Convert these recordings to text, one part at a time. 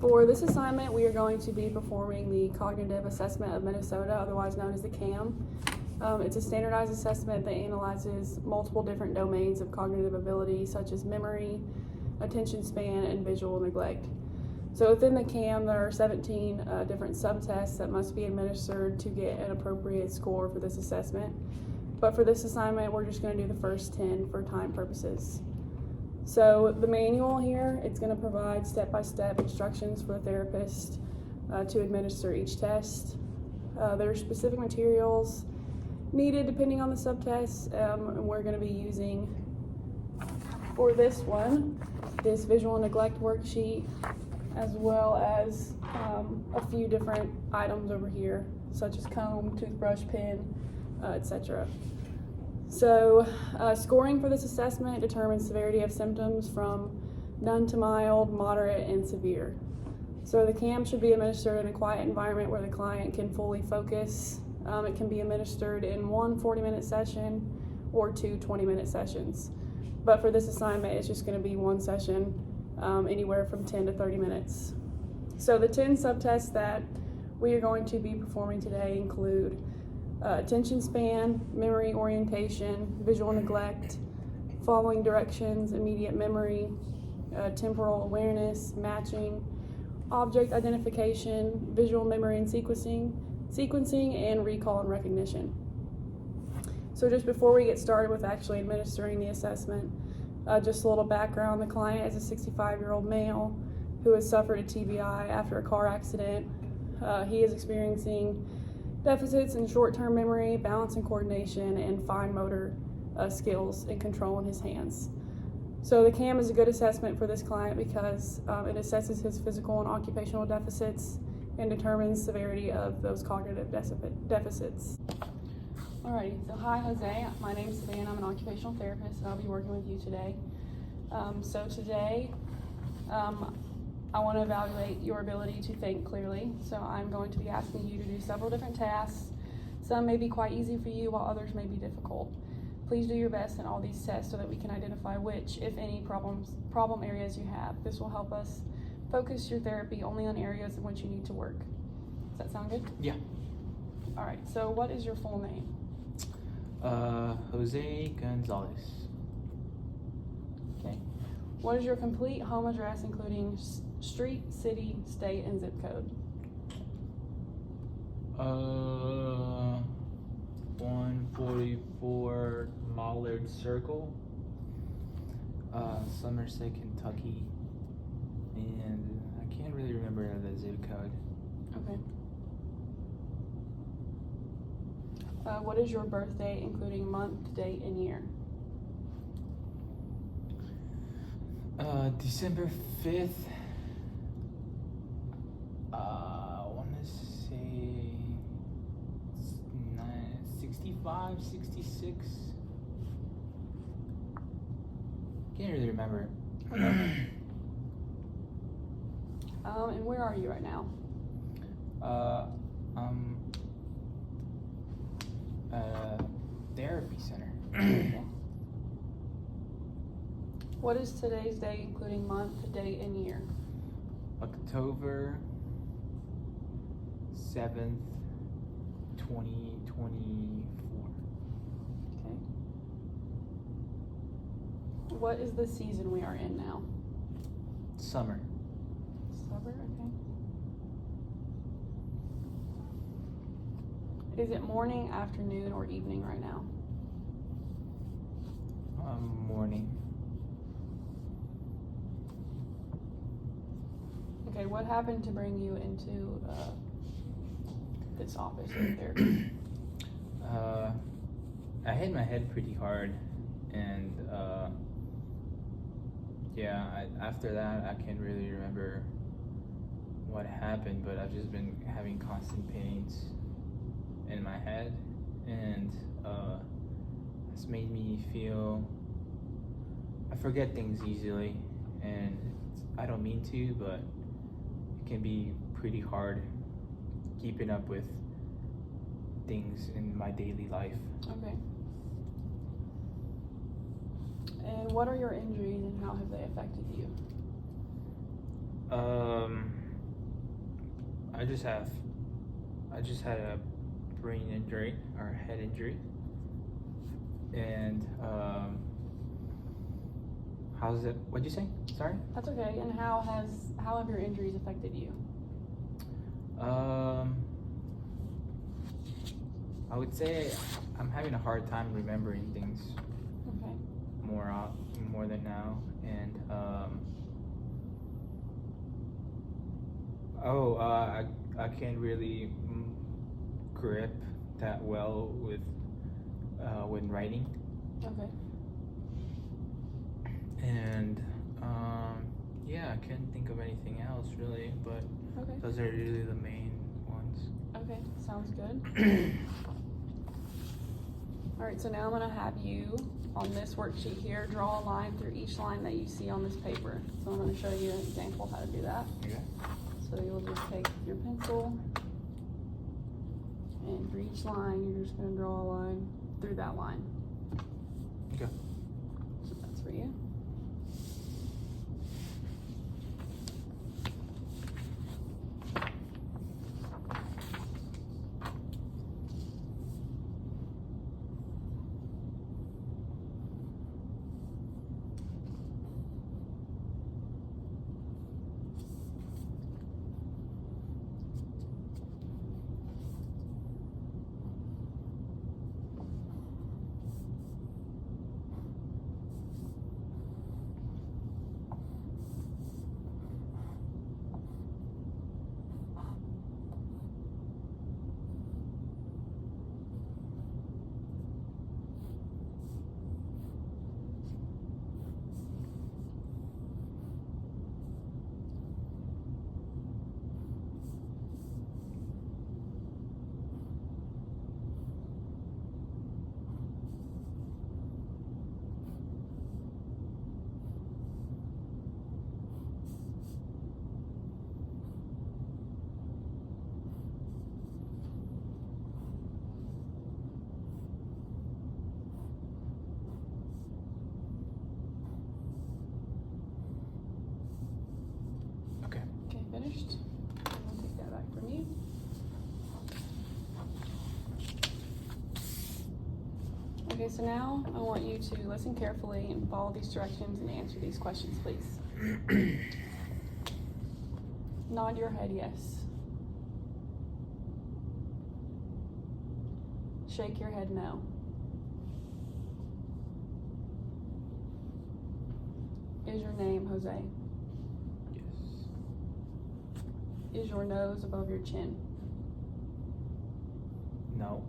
For this assignment, we are going to be performing the Cognitive Assessment of Minnesota, otherwise known as the CAM. It's a standardized assessment that analyzes multiple different domains of cognitive ability, such as memory, attention span, and visual neglect. So within the CAM, there are 17 different subtests that must be administered to get an appropriate score for this assessment. But for this assignment, we're just going to do the first 10 for time purposes. So the manual here, it's going to provide step-by-step instructions for the therapist to administer each test. There are specific materials needed depending on the subtest, and we're going to be using, for this one, this visual neglect worksheet, as well as a few different items over here, such as comb, toothbrush, pen, etc. So scoring for this assessment determines severity of symptoms from none to mild, moderate, and severe. So the CAM should be administered in a quiet environment where the client can fully focus. It can be administered in one 40-minute session or two 20-minute sessions. But for this assignment, it's just going to be one session, anywhere from 10 to 30 minutes. So the 10 subtests that we are going to be performing today include attention span, memory orientation, visual neglect, following directions, immediate memory, temporal awareness, matching, object identification, visual memory and sequencing, and recall and recognition. So just before we get started with actually administering the assessment, just a little background. The client is a 65-year-old male who has suffered a TBI after a car accident. He is experiencing deficits in short-term memory, balance and coordination, and fine motor skills and control in his hands. So the CAM is a good assessment for this client because it assesses his physical and occupational deficits and determines severity of those cognitive deficits. Alrighty, so hi Jose, my name is Savannah, I'm an occupational therapist and I'll be working with you today. So today, I want to evaluate your ability to think clearly. So I'm going to be asking you to do several different tasks. Some may be quite easy for you while others may be difficult. Please do your best in all these tests so that we can identify which, if any, problem areas you have. This will help us focus your therapy only on areas in which you need to work. Does that sound good? Yeah. All right, so what is your full name? Jose Gonzalez. Okay. What is your complete home address, including street, city, state, and zip code? 144 Mallard Circle, Somerset, Kentucky, and I can't really remember the zip code. Okay. What is your birthday, including month, date, and year? December 5th. I want to say 65, 66. Can't really remember. And where are you right now? Therapy center. Okay. What is today's date, including month, date, and year? October 7th, 2024. Okay. What is the season we are in now? Summer. Summer, okay. Is it morning, afternoon, or evening right now? Morning. Okay, what happened to bring you into this office of therapy? I hit my head pretty hard, and after that I can't really remember what happened, but I've just been having constant pains in my head, and it's made me feel I forget things easily, and I don't mean to, but it can be pretty hard keeping up with things in my daily life. Okay. And what are your injuries and how have they affected you? I just had a brain injury or head injury, and how's it? What'd you say? Sorry. That's okay. And how have your injuries affected you? I would say I'm having a hard time remembering things Okay. more than now, and I can't really grip that well with when writing, Okay. and yeah, I can't think of anything else really, but Okay. those are really the main ones. Okay. Sounds good. All right. So now I'm gonna have you on this worksheet here draw a line through each line that you see on this paper. So I'm gonna show you an example of how to do that. Okay. So you'll just take your pencil, and for each line, you're just gonna draw a line through that line. Okay. So that's for you. Okay. Okay, finished. I'll take that back from you. Okay, so now I want you to listen carefully and follow these directions and answer these questions, please. Nod your head yes. Shake your head no. Is your name Jose? Yes. Is your nose above your chin? No.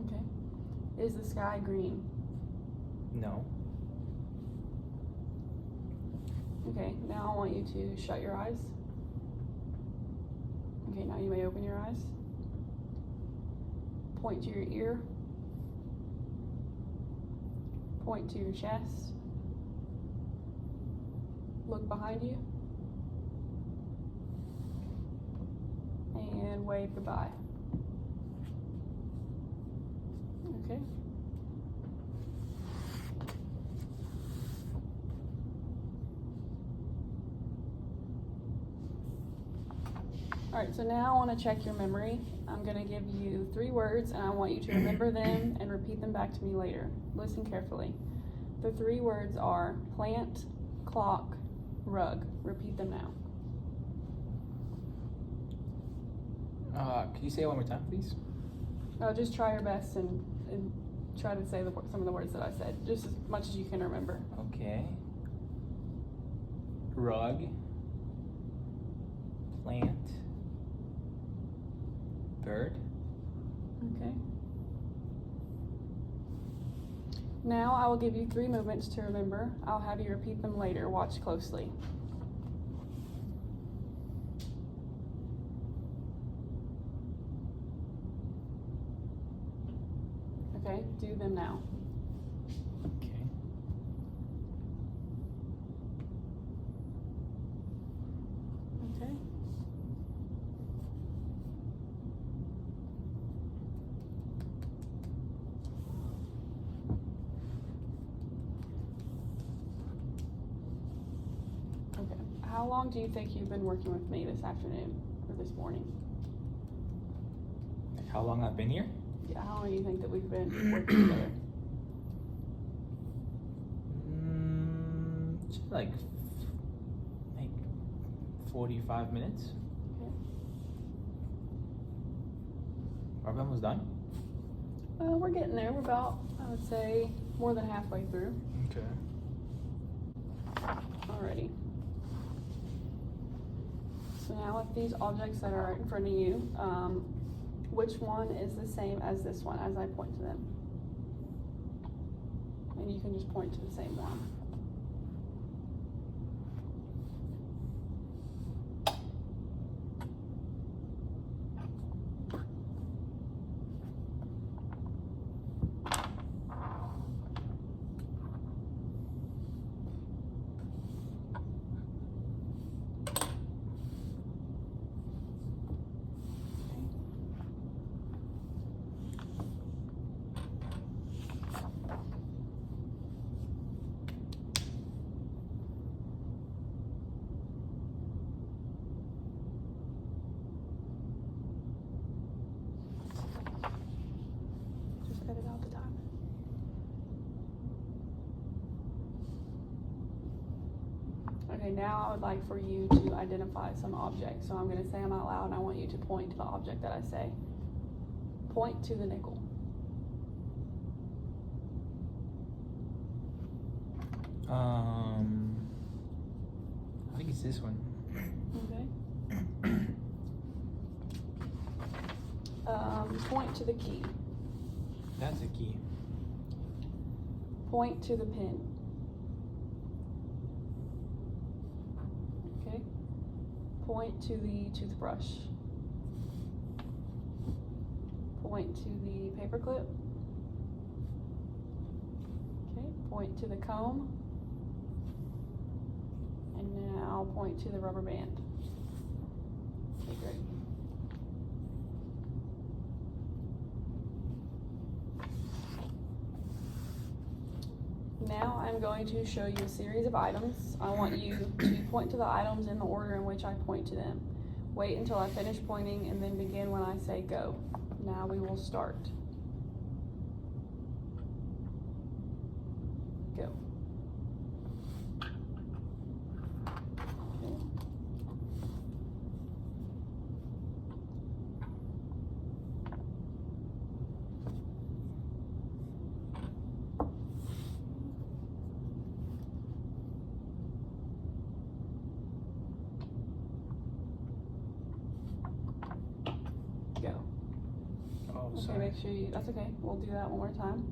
Okay. Is the sky green? No. Okay, now I want you to shut your eyes. Okay, now you may open your eyes. Point to your ear. Point to your chest. Look behind you. And wave goodbye. Okay. All right, so now I want to check your memory. I'm going to give you 3 words and I want you to remember them and repeat them back to me later. Listen carefully. The 3 words are plant, clock, rug. Repeat them now. Can you say it one more time, please? Just try your best and try to say some of the words that I said, just as much as you can remember. Okay. Rug. Plant. Bird. Okay. Now I will give you 3 movements to remember. I'll have you repeat them later. Watch closely. Okay, do them now. Okay. Okay. Okay. How how long do you think you've been working with me this afternoon or this morning? Like how long I've been here? Yeah, how long do you think that we've been working together? Just like 45 minutes. Okay. Are we almost done? We're getting there. We're about, I would say, more than halfway through. Okay. Alrighty. So now with these objects that are in front of you, which one is the same as this one as I point to them? And you can just point to the same one. Just cut it out the time. Okay, now I would like for you to identify some object. So I'm going to say them out loud and I want you to point to the object that I say. Point to the nickel. I think it's this one. Okay. Point to the key. That's a key. Point to the pin. Okay. Point to the toothbrush. Point to the paperclip. Okay. Point to the comb. And now point to the rubber band. Okay, great. Now I'm going to show you a series of items. I want you to point to the items in the order in which I point to them. Wait until I finish pointing and then begin when I say go. Now we will start. Go. Okay. Go. Oh, Okay, sorry. make sure you, that's okay. We'll do that one more time.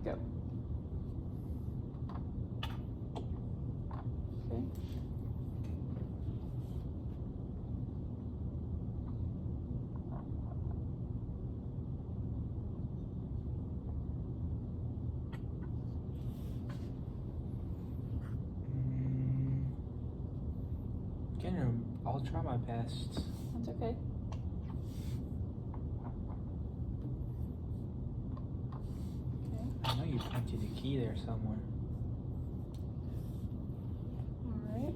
Go. Okay. I'll try my best. That's okay. Okay. I know you pointed the key there somewhere. All right.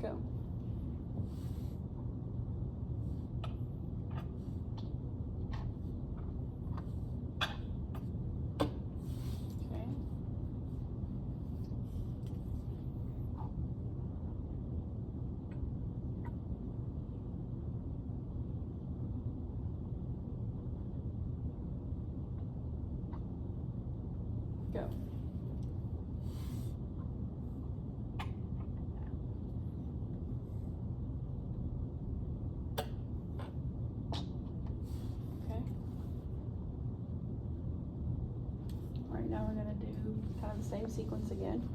Go. Okay. Go. Okay. All right, now we're gonna do kind of the same sequence again.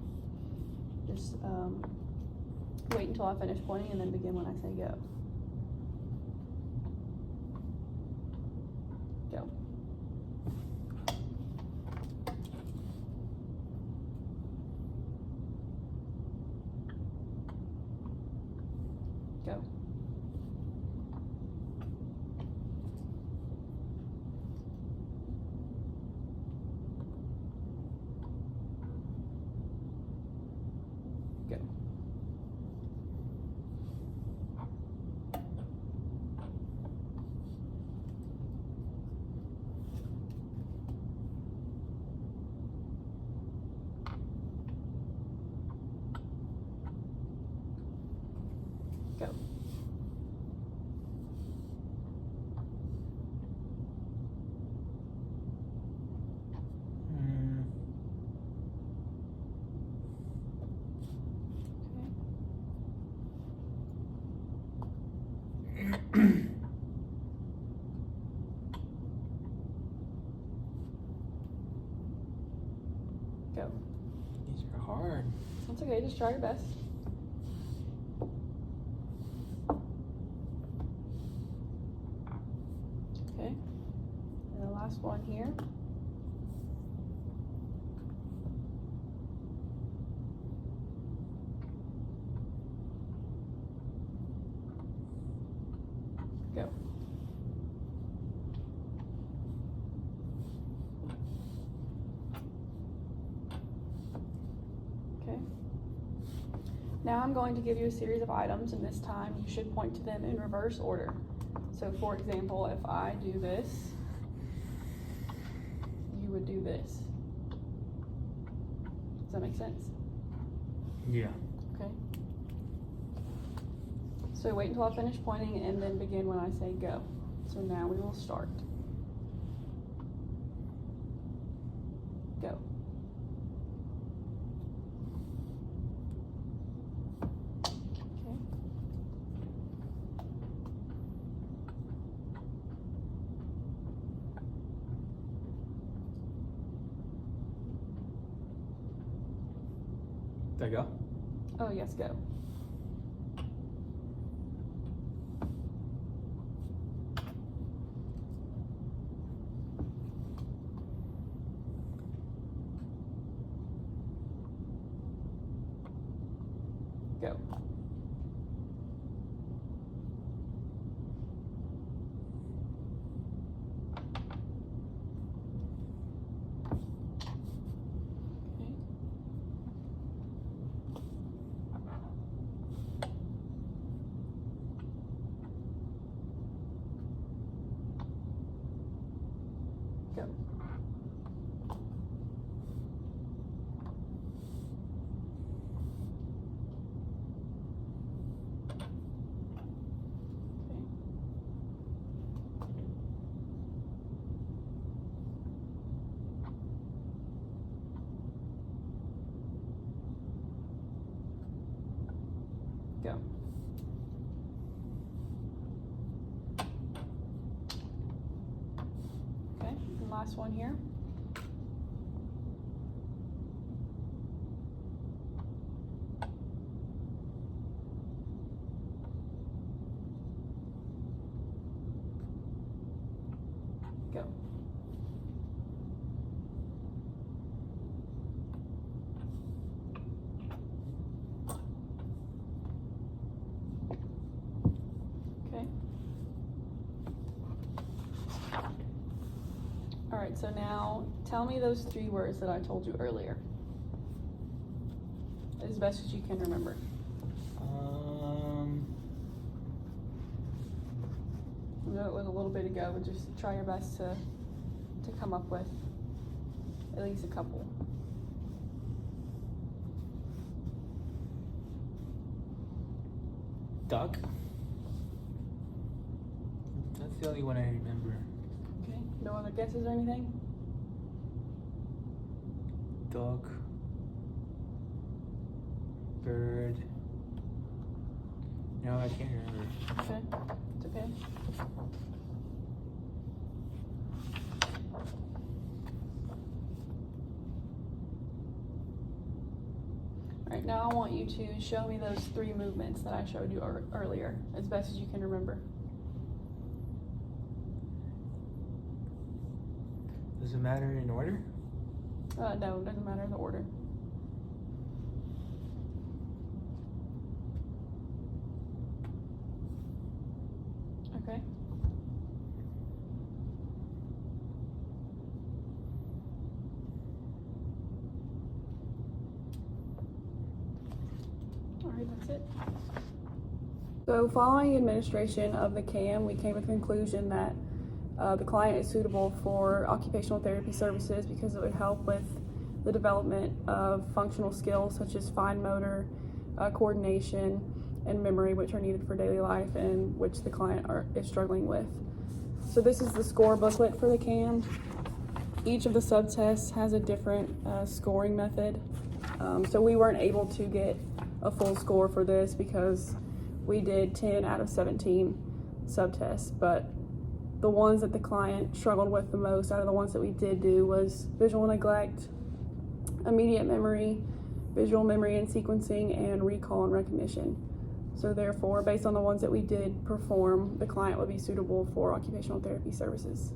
Just wait until I finish pointing and then begin when I say go. Go. okay, just try your best. Okay, and the last one here. Go. Okay. Now I'm going to give you a series of items, and this time you should point to them in reverse order. So for example, if I do this, you would do this. Does that make sense? Yeah. Okay. So wait until I finish pointing and then begin when I say go. So now we will start. Go. Okay. Did I go? Oh yes, go. Go. Okay. Go. Go. Okay, and last one here. Go. Okay. All right, so now tell me those 3 words that I told you earlier, as best as you can remember. I know it was a little bit ago, but just try your best to come up with at least a couple. Duck. That's the only one I remember. Okay, no other guesses or anything? Duck. Bird. No, I can't remember. Okay, it's okay. Alright, now I want you to show me those 3 movements that I showed you earlier, as best as you can remember. Does it matter in order? No, it doesn't matter the order. Okay. Alright, that's it. So following administration of the CAM, we came to the conclusion that the client is suitable for occupational therapy services because it would help with the development of functional skills such as fine motor, coordination, and memory, which are needed for daily life and which the client is struggling with. So this is the score booklet for the CAM. Each of the subtests has a different scoring method. So we weren't able to get a full score for this because we did 10 out of 17 subtests, but the ones that the client struggled with the most out of the ones that we did do was visual neglect, immediate memory, visual memory and sequencing, and recall and recognition. So therefore, based on the ones that we did perform, the client would be suitable for occupational therapy services.